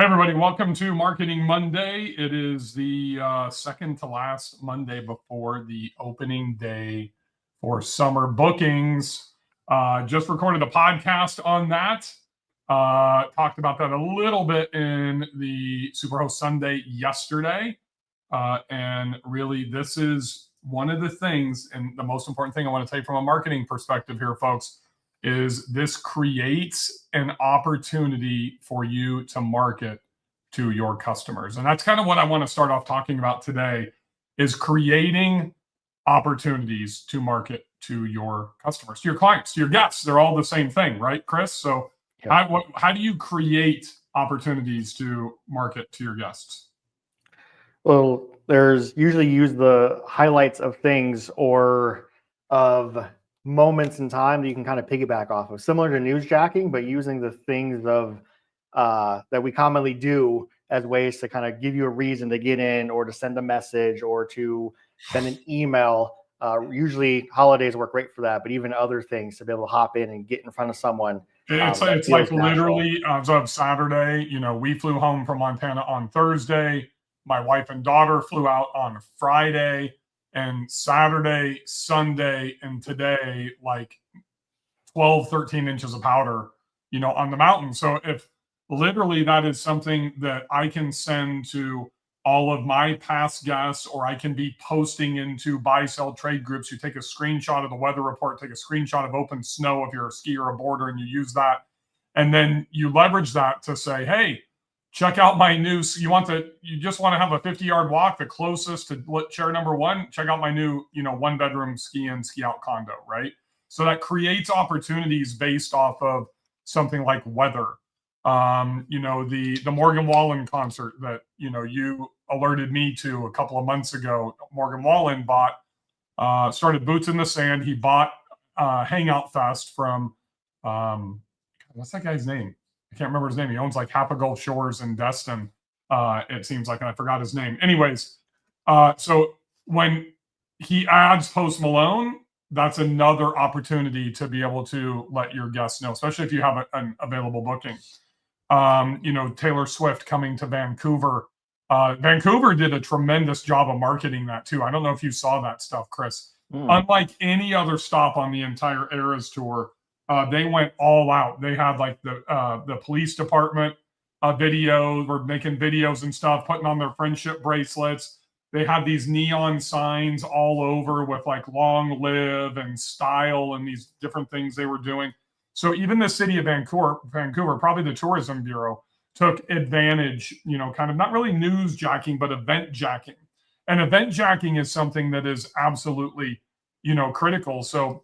Hi, everybody. Welcome to Marketing Monday. It is the second to last Monday before the opening day for summer bookings. Just recorded a podcast on that. Talked about that a little bit in the Superhost Sunday yesterday. And really, this is one of the things, and the most important thing I want to take from a marketing perspective here, folks, is this creates an opportunity for you to market to your customers. And that's kind of what I want to start off talking about today, is creating opportunities to market to your customers, to your clients, to your guests. They're all the same thing, right, Chris? So how do you create opportunities to market to your guests? Well, there's usually use the highlights of things or of moments in time that you can kind of piggyback off of, similar to newsjacking, but using the things of that we commonly do as ways to kind of give you a reason to get in, or to send a message, or to send an email. Usually holidays work great for that, but even other things to be able to hop in and get in front of someone. It's like literally, as of Saturday, we flew home from Montana on Thursday. My wife and daughter flew out on Friday, and Saturday, Sunday, and today, like 12, 13 inches of powder, on the mountain. So if literally that is something that I can send to all of my past guests, or I can be posting into buy, sell, trade groups. You take a screenshot of the weather report, take a screenshot of open snow if you're a skier or a boarder, and you use that. And then you leverage that to say, hey, check out my new, you just want to have a 50-yard walk, the closest to chair number one, check out my new, 1-bedroom ski in, ski out condo, right? So that creates opportunities based off of something like weather. The Morgan Wallen concert that, you alerted me to a couple of months ago. Morgan Wallen started Boots in the Sand. He bought Hangout Fest from, what's that guy's name? I can't remember his name. He owns like Hapa Gulf Shores in Destin, it seems like, and I forgot his name. Anyways, so when he adds Post Malone, that's another opportunity to be able to let your guests know, especially if you have an available booking. Taylor Swift coming to Vancouver. Vancouver did a tremendous job of marketing that too. I don't know if you saw that stuff, Chris. Unlike any other stop on the entire Eras tour, they went all out. They had like the police department videos, were making videos and stuff, putting on their friendship bracelets. They had these neon signs all over with like long live and style and these different things they were doing. So even the city of Vancouver, probably the tourism bureau, took advantage, kind of not really news jacking, but event jacking. And event jacking is something that is absolutely, critical. So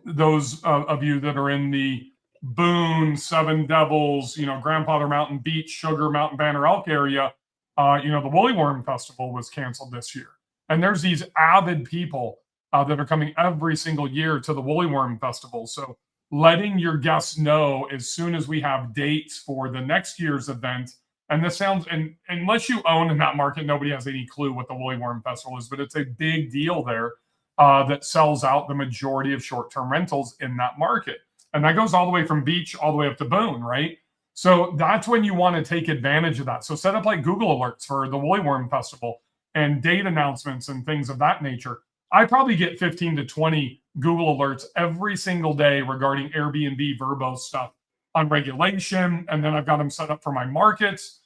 those of you that are in the Boone, Seven Devils, Grandfather Mountain Beach, Sugar Mountain, Banner Elk area, the Woolly Worm Festival was canceled this year. And there's these avid people that are coming every single year to the Woolly Worm Festival. So letting your guests know as soon as we have dates for the next year's event. And this sounds, and unless you own in that market, nobody has any clue what the Woolly Worm Festival is, but it's a big deal there that sells out the majority of short-term rentals in that market. And that goes all the way from beach all the way up to Boone, right? So that's when you want to take advantage of that. So set up like Google alerts for the Woolly Worm Festival and date announcements and things of that nature. I probably get 15 to 20 Google alerts every single day regarding Airbnb Vrbo stuff on regulation. And then I've got them set up for my markets.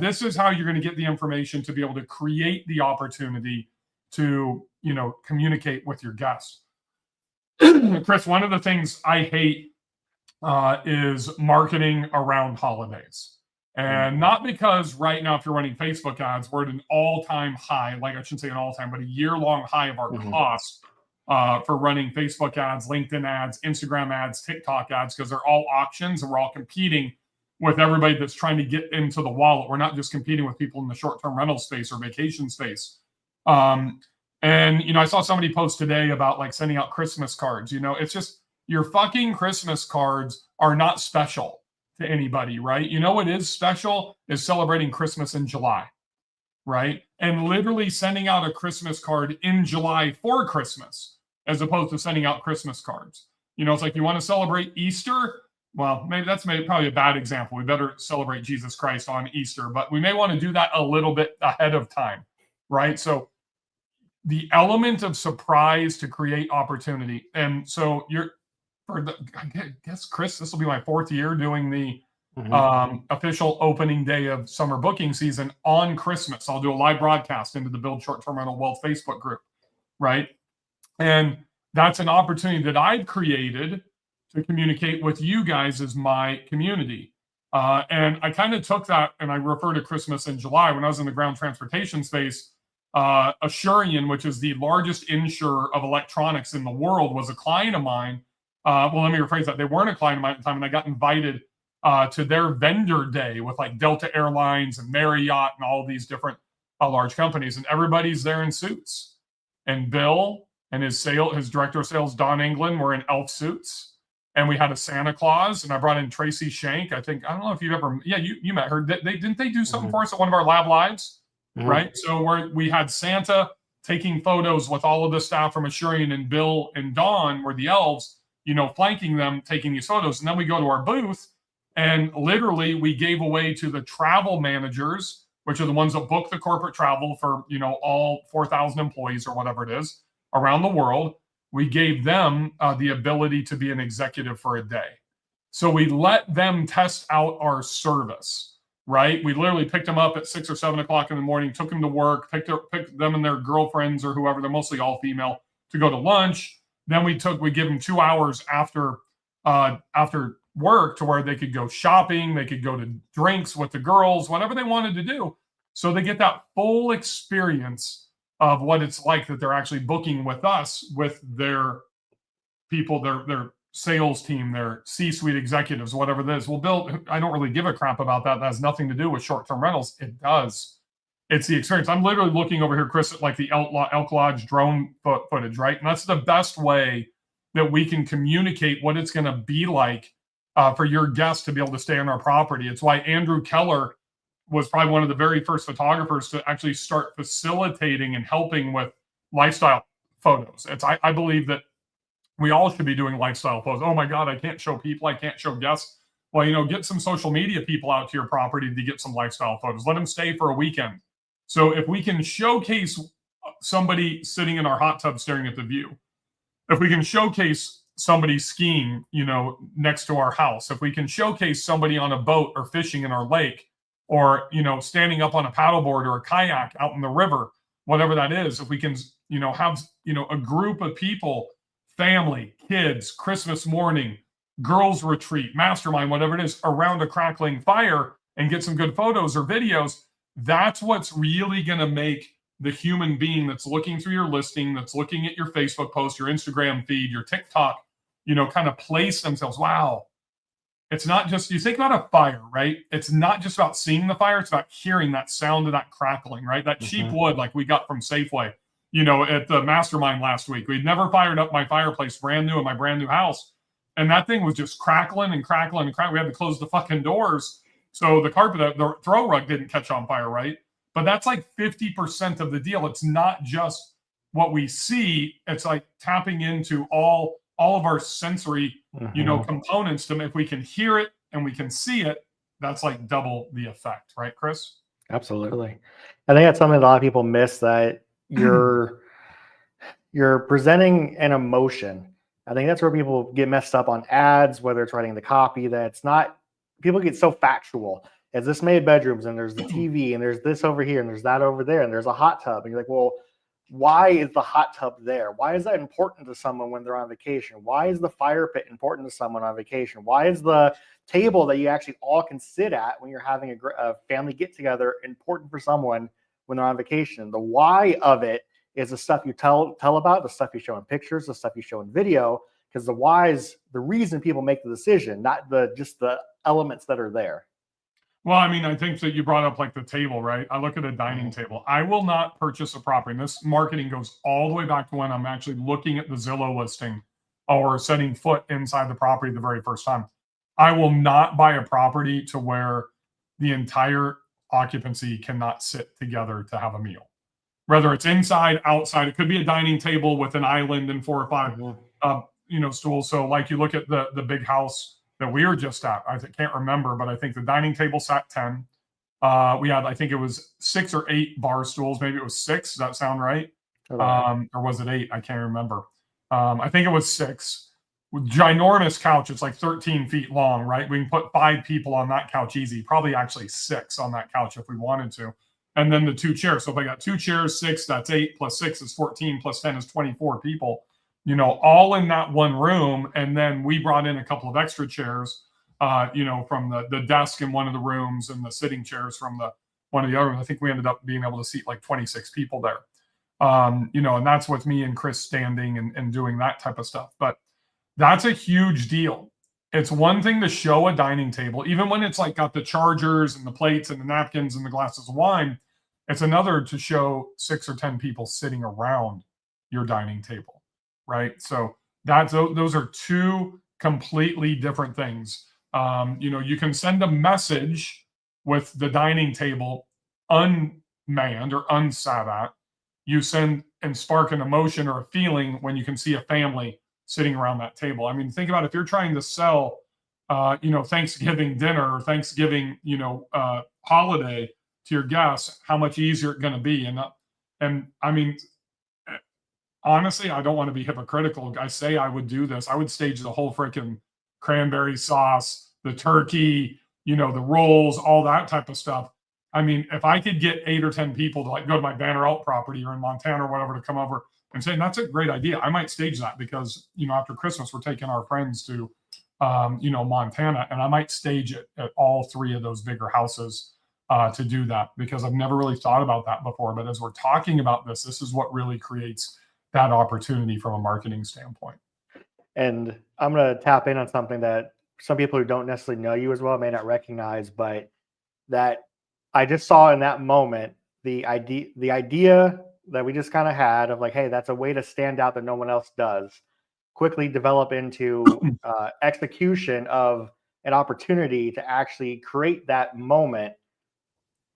This is how you're going to get the information to be able to create the opportunity to, communicate with your guests. Chris, one of the things I hate is marketing around holidays. And not because right now, if you're running Facebook ads, we're at an all-time high, like I shouldn't say an all-time, but a year-long high of our cost for running Facebook ads, LinkedIn ads, Instagram ads, TikTok ads, because they're all auctions and we're all competing with everybody that's trying to get into the wallet. We're not just competing with people in the short-term rental space or vacation space. And, I saw somebody post today about like sending out Christmas cards. It's just your fucking Christmas cards are not special to anybody, right? What is special is celebrating Christmas in July, right? And literally sending out a Christmas card in July for Christmas, as opposed to sending out Christmas cards. It's like you want to celebrate Easter, well, maybe that's probably a bad example. We better celebrate Jesus Christ on Easter, but we may want to do that a little bit ahead of time, right? So the element of surprise to create opportunity. And so I guess, Chris, this will be my 4th year doing the official opening day of summer booking season on Christmas. I'll do a live broadcast into the Build Short-Term Rental Wealth Facebook group, right? And that's an opportunity that I've created to communicate with you guys as my community. And I kind of took that, and I refer to Christmas in July when I was in the ground transportation space. Assurion, which is the largest insurer of electronics in the world, was a client of mine. Well, let me rephrase that. They weren't a client of mine at the time, and I got invited to their vendor day with like Delta Airlines and Marriott and all these different large companies, and everybody's there in suits. And Bill and his director of sales, Don England, were in elf suits. And we had a Santa Claus, and I brought in Tracy Shank. I don't know if you've ever, you met her. Didn't they do something for us at one of our lab lives? Right. So we had Santa taking photos with all of the staff from Assurion, and Bill and Dawn were the elves, flanking them, taking these photos. And then we go to our booth, and literally we gave away to the travel managers, which are the ones that book the corporate travel for, all 4,000 employees or whatever it is around the world. We gave them the ability to be an executive for a day. So we let them test out our service. Right? We literally picked them up at 6 or 7 o'clock in the morning, took them to work, picked them and their girlfriends or whoever, they're mostly all female, to go to lunch. Then we give them 2 hours after work to where they could go shopping, they could go to drinks with the girls, whatever they wanted to do. So they get that full experience of what it's like that they're actually booking with us, with their people, their sales team, their C-suite executives, whatever it is. Well, Bill, I don't really give a crap about that. That has nothing to do with short-term rentals. It does. It's the experience. I'm literally looking over here, Chris, at like the Elk Lodge drone footage, right? And that's the best way that we can communicate what it's going to be like for your guests to be able to stay on our property. It's why Andrew Keller was probably one of the very first photographers to actually start facilitating and helping with lifestyle photos. I believe that we all should be doing lifestyle photos. Oh my God, I can't show people, I can't show guests. Well, get some social media people out to your property to get some lifestyle photos. Let them stay for a weekend. So if we can showcase somebody sitting in our hot tub staring at the view, if we can showcase somebody skiing, next to our house, if we can showcase somebody on a boat or fishing in our lake, or, standing up on a paddleboard or a kayak out in the river, whatever that is, if we can, have, a group of people, family, kids, Christmas morning, girls retreat, mastermind, whatever it is, around a crackling fire and get some good photos or videos, that's what's really going to make the human being that's looking through your listing, that's looking at your Facebook post, your Instagram feed, your TikTok, kind of place themselves. Wow. It's not just, you think about a fire, right? It's not just about seeing the fire. It's about hearing that sound of that crackling, right? That cheap wood like we got from Safeway, at the mastermind last week. We'd never fired up my fireplace brand new in my brand new house. And that thing was just crackling and crackling and crackling. We had to close the fucking doors. So the throw rug didn't catch on fire, right? But that's like 50% of the deal. It's not just what we see. It's like tapping into all of our sensory, components to, if we can hear it and we can see it, that's like double the effect, right, Chris? Absolutely. I think that's something that a lot of people miss, that you're presenting an emotion. I think that's where people get messed up on ads, whether it's writing the copy, that it's not, people get so factual. As this many bedrooms, and there's the TV, and there's this over here, and there's that over there, and there's a hot tub. And you're like, well, why is the hot tub there? Why is that important to someone when they're on vacation? Why is the fire pit important to someone on vacation? Why is the table that you actually all can sit at when you're having a family get together important for someone when they're on vacation? The why of it is the stuff you tell about, the stuff you show in pictures, the stuff you show in video, because the why is the reason people make the decision, not just the elements that are there. Well, I mean, I think that you brought up like the table, right? I look at a dining table. I will not purchase a property. And this marketing goes all the way back to when I'm actually looking at the Zillow listing or setting foot inside the property the very first time. I will not buy a property to where the entire occupancy cannot sit together to have a meal. Whether it's inside, outside, it could be a dining table with an island and 4 or 5, stools. So like you look at the big house that we were just at. I can't remember, but I think the dining table sat 10. We had, I think it was 6 or 8 bar stools. Maybe it was 6. Does that sound right? Or was it 8? I can't remember. I think it was 6. With ginormous couch. It's like 13 feet long, right? We can put 5 people on that couch easy. Probably actually 6 on that couch if we wanted to. And then the 2 chairs. So if I got 2 chairs, 6, that's 8, plus 6 is 14, plus 10 is 24 people, all in that one room. And then we brought in a couple of extra chairs, from the desk in one of the rooms and the sitting chairs from one of the other rooms. I think we ended up being able to seat like 26 people there. And that's with me and Chris standing and doing that type of stuff. But that's a huge deal. It's one thing to show a dining table, even when it's like got the chargers and the plates and the napkins and the glasses of wine. It's another to show 6 or 10 people sitting around your dining table, right? So those are 2 completely different things. You can send a message with the dining table unmanned or unsat at. You send and spark an emotion or a feeling when you can see a family sitting around that table. I mean, think about if you're trying to sell, Thanksgiving dinner or Thanksgiving, holiday to your guests, how much easier it's going to be. And I mean, honestly, I don't want to be hypocritical. I say I would do this. I would stage the whole freaking cranberry sauce, the turkey, the rolls, all that type of stuff. I mean, if I could get 8 or 10 people to like go to my Banner Elk property or in Montana or whatever to come over and say, that's a great idea, I might stage that because, after Christmas, we're taking our friends to, Montana, and I might stage it at all 3 of those bigger houses to do that because I've never really thought about that before. But as we're talking about this is what really creates that opportunity from a marketing standpoint. And I'm going to tap in on something that some people who don't necessarily know you as well may not recognize, but that I just saw in that moment, the idea that we just kind of had of like, hey, that's a way to stand out that no one else does, quickly develop into execution of an opportunity to actually create that moment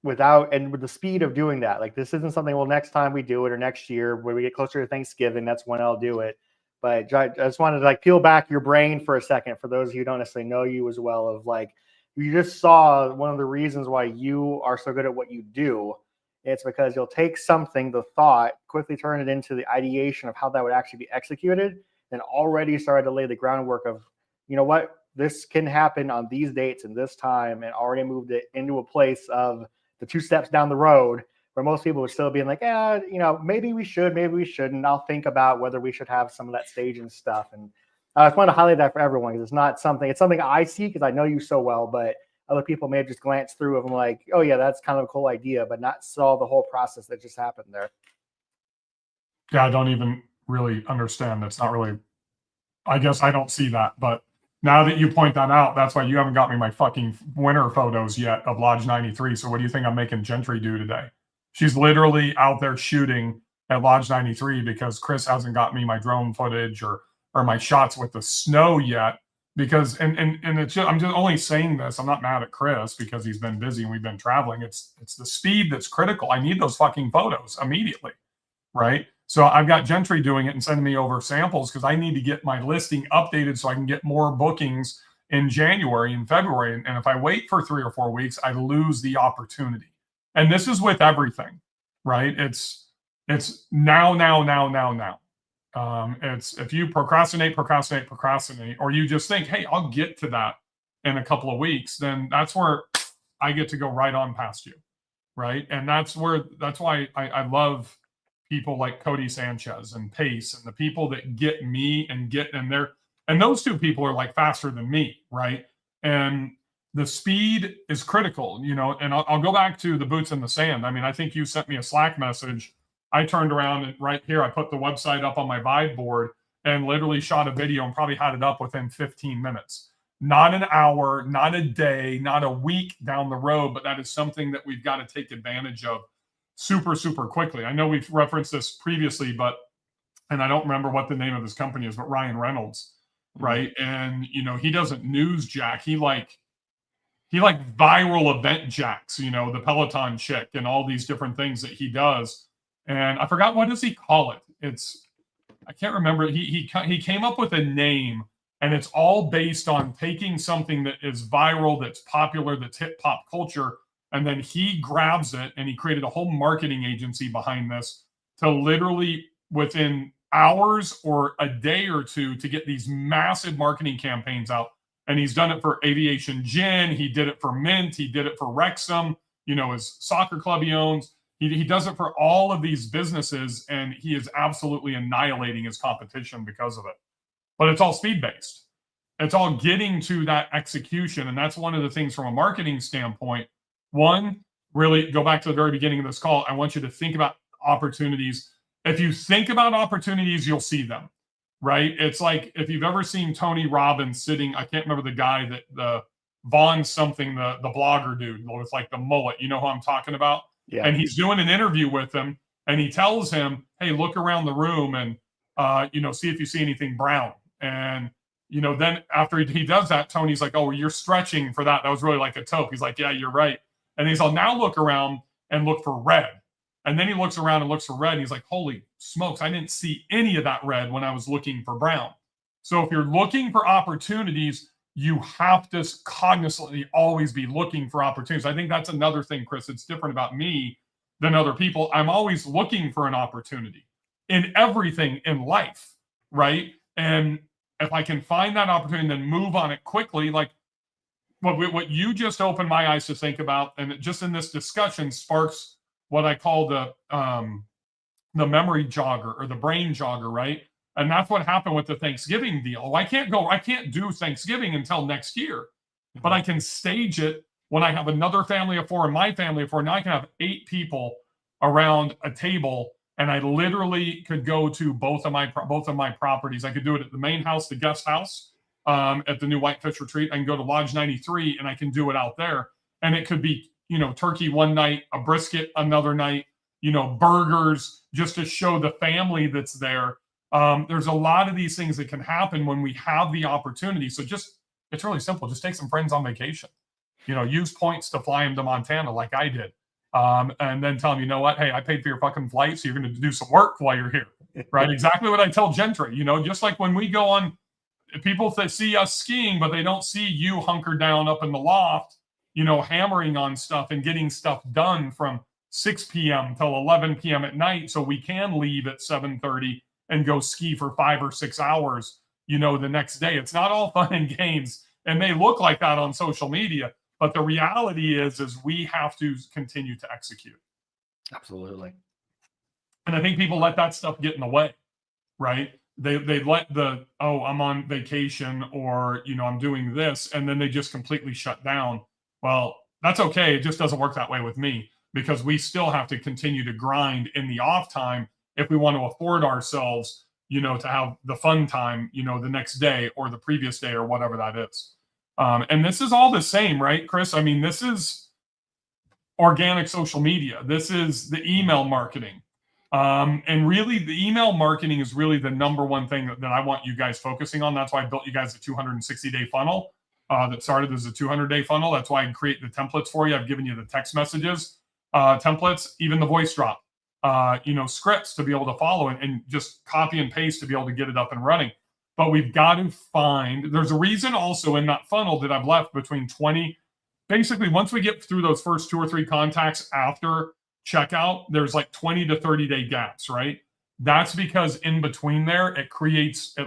with the speed of doing that. Like, this isn't something, well, next time we do it or next year when we get closer to Thanksgiving, that's when I'll do it. But I just wanted to like peel back your brain for a second for those of you who don't necessarily know you as well, of like, you just saw one of the reasons why you are so good at what you do. It's because you'll take something, the thought, quickly turn it into the ideation of how that would actually be executed, and already started to lay the groundwork of, what, this can happen on these dates and this time, and already moved it into a place of the 2 steps down the road where most people would still be like, maybe we should, maybe we shouldn't. I'll think about whether we should have some of that staging stuff. And I just want to highlight that for everyone because it's something I see because I know you so well, but other people may have just glanced through of them like, oh yeah, that's kind of a cool idea, but not saw the whole process that just happened there. Yeah, I don't even really understand. That's not really, I guess I don't see that. But now that you point that out, that's why you haven't got me my fucking winter photos yet of Lodge 93. So what do you think I'm making Gentry do today? She's literally out there shooting at Lodge 93 because Chris hasn't got me my drone footage or my shots with the snow yet. Because and it's just, I'm just only saying this. I'm not mad at Chris because he's been busy and we've been traveling. It's the speed that's critical. I need those fucking photos immediately, right? So I've got Gentry doing it and sending me over samples because I need to get my listing updated so I can get more bookings in January and February. And if I wait for 3 or 4 weeks, I lose the opportunity. And this is with everything, right? It's now. It's if you procrastinate, or you just think, hey, I'll get to that in a couple of weeks, then that's where I get to go right on past you, right? And that's why I love people like Cody Sanchez and Pace and the people that get me and those 2 people are like faster than me, right? And the speed is critical, and I'll go back to the boots in the sand. I mean, I think you sent me a Slack message. I turned around and right here, I put the website up on my Vibe board and literally shot a video and probably had it up within 15 minutes. Not an hour, not a day, not a week down the road, but that is something that we've got to take advantage of super, super quickly. I know we've referenced this previously, and I don't remember what the name of his company is, but Ryan Reynolds, right? And, he doesn't news jack. He viral event jacks, the Peloton chick and all these different things that he does. And I forgot, what does he call it? I can't remember. He came up with a name And it's all based on taking something that is viral, that's popular, that's hit pop culture. And then he grabs it and he created a whole marketing agency behind this to literally within hours or a day or two to get these massive marketing campaigns out. And he's done it for Aviation Gin. He did it for Mint. He did it for Wrexham, his soccer club he owns. He does it for all of these businesses, and he is absolutely annihilating his competition because of it. But it's all speed-based. It's all getting to that execution. And that's one of the things from a marketing standpoint. One, really go back to the very beginning of this call. I want you to think about opportunities. If you think about opportunities, you'll see them, right? It's like if you've ever seen Tony Robbins sitting, I can't remember the guy that the Vaughn something, the blogger dude with like the mullet, you know who I'm talking about? Yeah. And he's doing an interview with him and he tells him, hey, look around the room and, see if you see anything brown. And, then after he does that, Tony's like, oh, you're stretching for that. That was really like a taupe. He's like, yeah, you're right. And he's like, now look around and look for red. And then he looks around and looks for red. And he's like, holy smokes, I didn't see any of that red when I was looking for brown. So if you're looking for opportunities, you have to cognizantly always be looking for opportunities. I think that's another thing, Chris. It's different about me than other people. I'm always looking for an opportunity in everything in life, right? And if I can find that opportunity and then move on it quickly, like what you just opened my eyes to think about, and just in this discussion sparks what I call the memory jogger or the brain jogger, right? And that's what happened with the Thanksgiving deal. I can't do Thanksgiving until next year, but I can stage it when I have another family of 4 and my family of 4. Now I can have 8 people around a table, and I literally could go to both of my properties. I could do it at the main house, the guest house, at the new Whitefish Retreat. I can go to Lodge 93, and I can do it out there. And it could be, turkey one night, a brisket another night, burgers, just to show the family that's there. There's a lot of these things that can happen when we have the opportunity. So it's really simple. Just take some friends on vacation, use points to fly them to Montana like I did. And then tell them, you know what? Hey, I paid for your fucking flight. So you're going to do some work while you're here, right? Exactly what I tell Gentry, just like when we go on, people see us skiing, but they don't see you hunkered down up in the loft, hammering on stuff and getting stuff done from 6 p.m. till 11 p.m. at night. So we can leave at 7:30 and go ski for 5 or 6 hours, the next day. It's not all fun and games. It may look like that on social media, but the reality is we have to continue to execute. Absolutely. And I think people let that stuff get in the way, right? They let I'm on vacation or, I'm doing this, and then they just completely shut down. Well, that's okay. It just doesn't work that way with me, because we still have to continue to grind in the off time if we want to afford ourselves, to have the fun time, the next day or the previous day or whatever that is. And this is all the same, right, Chris? I mean, this is organic social media. This is the email marketing. And really the email marketing is really the number one thing that I want you guys focusing on. That's why I built you guys a 260-day funnel that started as a 200-day funnel. That's why I create the templates for you. I've given you the text messages, templates, even the voice drop. Scripts to be able to follow and just copy and paste to be able to get it up and running. But we've got to there's a reason also in that funnel that I've left between 20, basically once we get through those first 2 or 3 contacts after checkout, there's like 20 to 30 day gaps, right? That's because in between there, it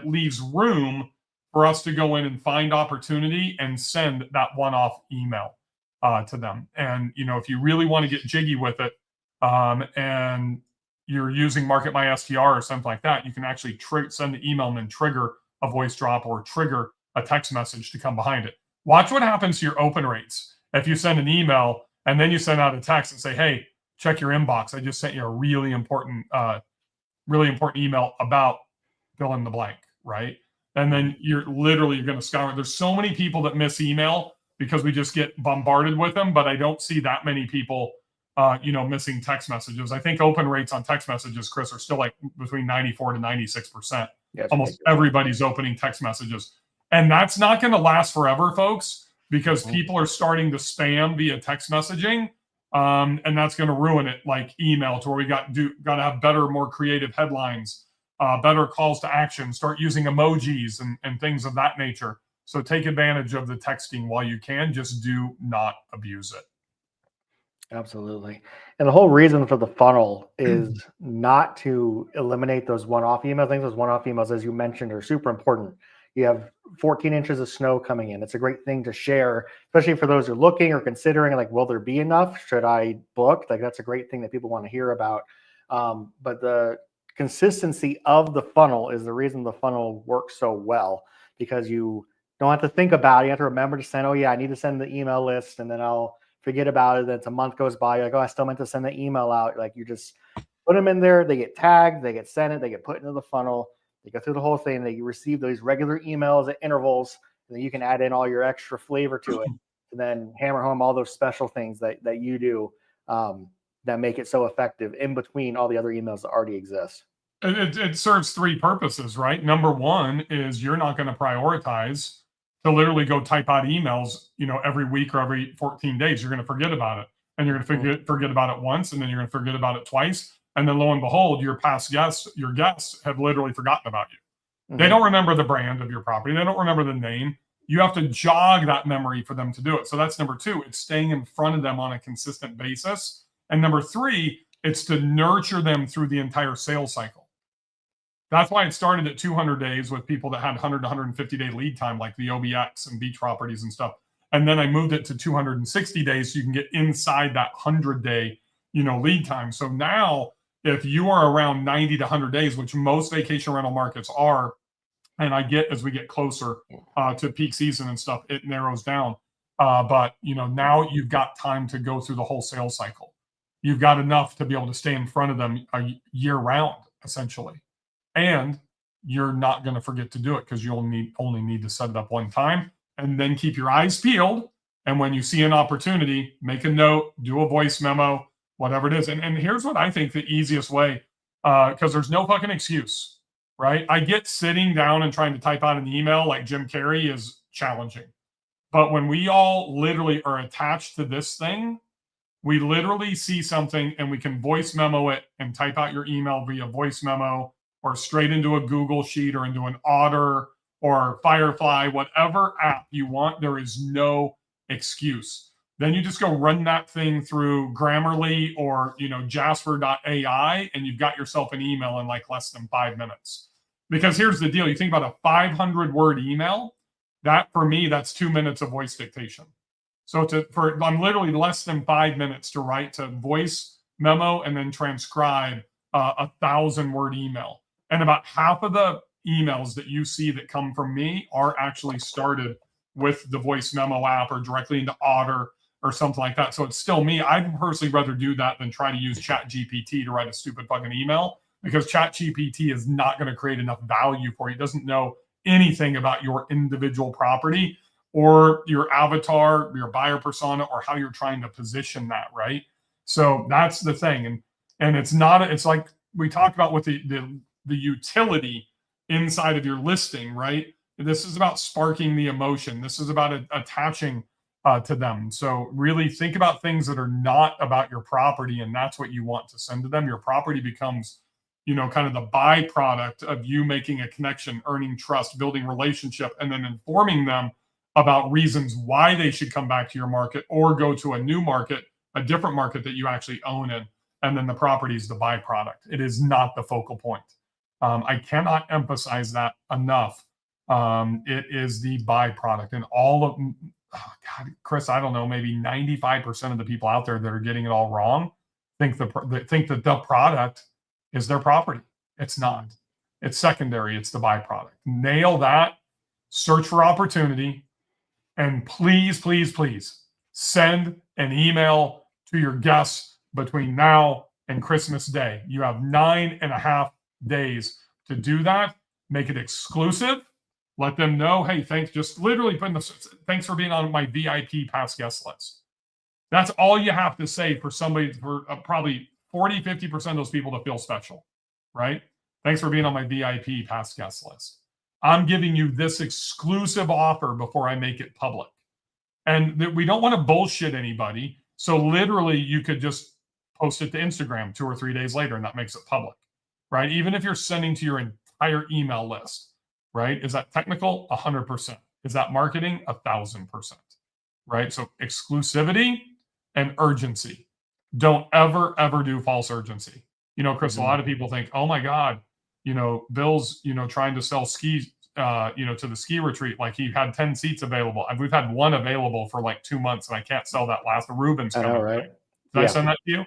leaves room for us to go in and find opportunity and send that one-off email to them. And, if you really want to get jiggy with it, and you're using Market My STR or something like that, you can actually send the email and then trigger a voice drop or trigger a text message to come behind it. Watch what happens to your open rates if you send an email and then you send out a text and say, hey, check your inbox. I just sent you a really important email about fill in the blank, right? And then you're going to scour. There's so many people that miss email because we just get bombarded with them, but I don't see that many people missing text messages. I think open rates on text messages, Chris, are still like between 94 to 96%. Yeah, almost everybody's opening text messages. And that's not going to last forever, folks, because people are starting to spam via text messaging. And that's going to ruin it like email, to where we got to have better, more creative headlines better calls to action, start using emojis and things of that nature. So take advantage of the texting while you can. Just do not abuse it. Absolutely. And the whole reason for the funnel is not to eliminate those one-off emails. I think those one-off emails, as you mentioned, are super important. You have 14 inches of snow coming in. It's a great thing to share, especially for those who are looking or considering, like, will there be enough? Should I book? Like, that's a great thing that people want to hear about. But the consistency of the funnel is the reason the funnel works so well, because you don't have to think about it. You have to remember to send, oh yeah, I need to send the email list, and then I'll forget about it. Then it's a month goes by. You're like, oh, I still meant to send the email out. Like, you just put them in there. They get tagged. They get sent it. They get put into the funnel. They go through the whole thing. That you receive those regular emails at intervals, and then you can add in all your extra flavor to it, and then hammer home all those special things that you do that make it so effective in between all the other emails that already exist. It serves three purposes, right? Number one is you're not going to prioritize to literally go type out emails, every week or every 14 days. You're going to forget about it, and you're going to forget about it once, and then you're going to forget about it twice, and then lo and behold, your guests have literally forgotten about you. They don't remember the brand of your property. They don't remember the name. You have to jog that memory for them to do it. So that's number two. It's staying in front of them on a consistent basis. And number three, it's to nurture them through the entire sales cycle. That's why it started at 200 days with people that had 100 to 150 day lead time, like the OBX and beach properties and stuff. And then I moved it to 260 days so you can get inside that 100-day, lead time. So now, if you are around 90 to 100 days, which most vacation rental markets are, and I get as we get closer to peak season and stuff, it narrows down. But now you've got time to go through the whole sales cycle. You've got enough to be able to stay in front of them year round, essentially. And you're not going to forget to do it because you only need to set it up one time, and then keep your eyes peeled. And when you see an opportunity, make a note, do a voice memo, whatever it is. And here's what I think the easiest way, because there's no fucking excuse, right? I get sitting down and trying to type out an email like Jim Carrey is challenging. But when we all literally are attached to this thing, we literally see something and we can voice memo it and type out your email via voice memo, or straight into a Google Sheet or into an Otter or Firefly, whatever app you want. There is no excuse. Then you just go run that thing through Grammarly or Jasper.ai, and you've got yourself an email in like less than 5 minutes. Because here's the deal: you think about a 500-word email. That, for me, that's 2 minutes of voice dictation. So I'm literally less than 5 minutes to write, to voice memo and then transcribe a 1,000-word email. And about half of the emails that you see that come from me are actually started with the voice memo app or directly into Otter or something like that. So it's still me. I'd personally rather do that than try to use ChatGPT to write a stupid fucking email, because ChatGPT is not going to create enough value for you. It doesn't know anything about your individual property or your avatar, your buyer persona, or how you're trying to position that, right? So that's the thing. And it's like we talked about with the utility inside of your listing, right? This is about sparking the emotion. This is about attaching to them. So really think about things that are not about your property, and that's what you want to send to them. Your property becomes, kind of the byproduct of you making a connection, earning trust, building relationship, and then informing them about reasons why they should come back to your market or go to a new market, a different market that you actually own in. And then the property is the byproduct. It is not the focal point. I cannot emphasize that enough. It is the byproduct, and all of, God, Chris, I don't know, maybe 95% of the people out there that are getting it all wrong think that the product is their property. It's not. It's secondary. It's the byproduct. Nail that. Search for opportunity, and please, please, please send an email to your guests between now and Christmas Day. You have 9.5 days to do that. Make it exclusive. Let them know, hey, thanks. Just literally thanks for being on my VIP past guest list. That's all you have to say for somebody, for probably 40, 50% of those people to feel special, right? Thanks for being on my VIP past guest list. I'm giving you this exclusive offer before I make it public. And we don't want to bullshit anybody. So literally you could just post it to Instagram 2 or 3 days later, and that makes it public. right? Even if you're sending to your entire email list, right? Is that technical? 100%. Is that marketing? 1,000%, right? So exclusivity and urgency. Don't ever do false urgency. You know, Chris, a lot of people think, oh my God, you know, Bill's, you know, trying to sell skis, you know, to the ski retreat. Like he had 10 seats available. And we've had one available for like 2 months and I can't sell that last. Ruben's coming. I know, right? Did I send that to you?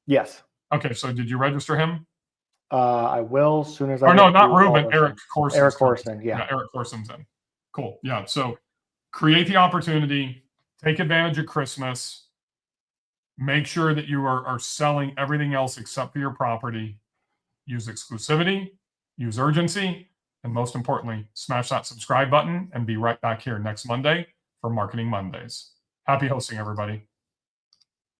Yes. Okay. So did you register him? I will as soon as I. Or no, not Ruben, Eric Corson. Eric Corson, yeah. Eric Corson's in. Cool. Yeah. So create the opportunity, take advantage of Christmas, make sure that you are selling everything else except for your property. Use exclusivity, use urgency, and most importantly, smash that subscribe button and be right back here next Monday for Marketing Mondays. Happy hosting, everybody.